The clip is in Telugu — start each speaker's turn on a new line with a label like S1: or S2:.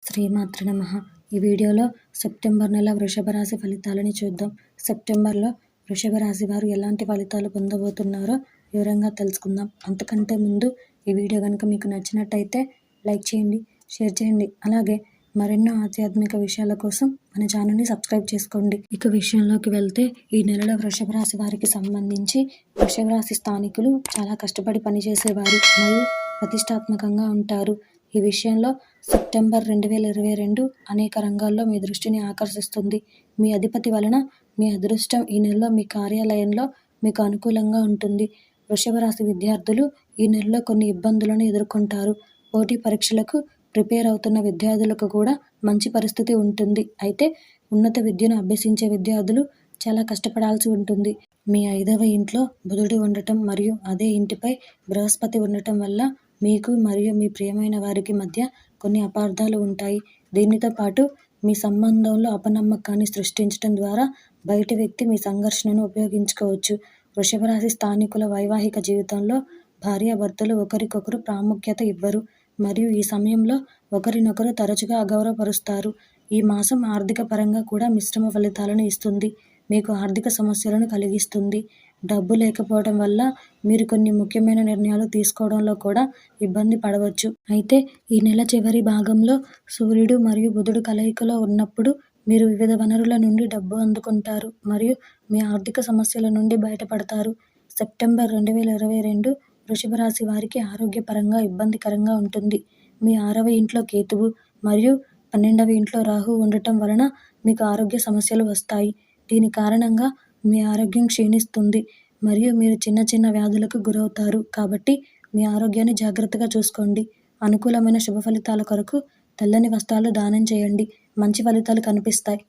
S1: శ్రీమాత్రే నమః. ఈ వీడియోలో సెప్టెంబర్ నెల వృషభ రాశి ఫలితాలని చూద్దాం. సెప్టెంబర్లో వృషభ రాశి వారు ఎలాంటి ఫలితాలు పొందబోతున్నారో వివరంగా తెలుసుకుందాం. అంతకంటే ముందు ఈ వీడియో కనుక మీకు నచ్చినట్టయితే లైక్ చేయండి, షేర్ చేయండి. అలాగే మరెన్నో ఆధ్యాత్మిక విషయాల కోసం మన ఛానల్ని సబ్స్క్రైబ్ చేసుకోండి. ఇక విషయంలోకి వెళ్తే, ఈ నెలలో వృషభ రాశి వారికి సంబంధించి వృషభ రాశి స్థానికులు చాలా కష్టపడి పనిచేసేవారు మరియు ప్రతిష్టాత్మకంగా ఉంటారు. ఈ విషయంలో సెప్టెంబర్ 2022 అనేక రంగాల్లో మీ దృష్టిని ఆకర్షిస్తుంది. మీ అధిపతి వలన మీ అదృష్టం ఈ నెలలో మీ కార్యాలయంలో మీకు అనుకూలంగా ఉంటుంది. వృషభ రాశి విద్యార్థులు ఈ నెలలో కొన్ని ఇబ్బందులను ఎదుర్కొంటారు. పోటీ పరీక్షలకు ప్రిపేర్ అవుతున్న విద్యార్థులకు కూడా మంచి పరిస్థితి ఉంటుంది. అయితే ఉన్నత విద్యను అభ్యసించే విద్యార్థులు చాలా కష్టపడాల్సి ఉంటుంది. మీ 5వ ఇంట్లో బుధుడు ఉండటం మరియు అదే ఇంటిపై బృహస్పతి ఉండటం వల్ల మీకు మరియు మీ ప్రియమైన వారికి మధ్య కొన్ని అపార్థాలు ఉంటాయి. దీనితో పాటు మీ సంబంధంలో అపనమ్మకాన్ని సృష్టించడం ద్వారా బయటి వ్యక్తి మీ సంఘర్షణను ఉపయోగించుకోవచ్చు. వృషభ రాశి స్థానికుల వైవాహిక జీవితంలో భార్యాభర్తలు ఒకరికొకరు ప్రాముఖ్యత ఇవ్వరు మరియు ఈ సమయంలో ఒకరినొకరు తరచుగా అగౌరవపరుస్తారు. ఈ మాసం ఆర్థిక పరంగా కూడా మిశ్రమ ఫలితాలను ఇస్తుంది. మీకు ఆర్థిక సమస్యలను కలిగిస్తుంది. డబ్బు లేకపోవడం వల్ల మీరు కొన్ని ముఖ్యమైన నిర్ణయాలు తీసుకోవడంలో కూడా ఇబ్బంది పడవచ్చు. అయితే ఈ నెల చివరి భాగంలో సూర్యుడు మరియు బుధుడు కలయికలో ఉన్నప్పుడు మీరు వివిధ వనరుల నుండి డబ్బు అందుకుంటారు మరియు మీ ఆర్థిక సమస్యల నుండి బయటపడతారు. సెప్టెంబర్ 2022 వృషభ రాశి వారికి ఆరోగ్యపరంగా ఇబ్బందికరంగా ఉంటుంది. మీ 6వ ఇంట్లో కేతువు మరియు 12వ ఇంట్లో రాహు ఉండటం వలన మీకు ఆరోగ్య సమస్యలు వస్తాయి. దీని కారణంగా మీ ఆరోగ్యం క్షీణిస్తుంది మరియు మీరు చిన్న చిన్న వ్యాధులకు గురవుతారు. కాబట్టి మీ ఆరోగ్యాన్ని జాగ్రత్తగా చూసుకోండి. అనుకూలమైన శుభ ఫలితాల కొరకు తెల్లని వస్త్రాలు దానం చేయండి. మంచి ఫలితాలు కనిపిస్తాయి.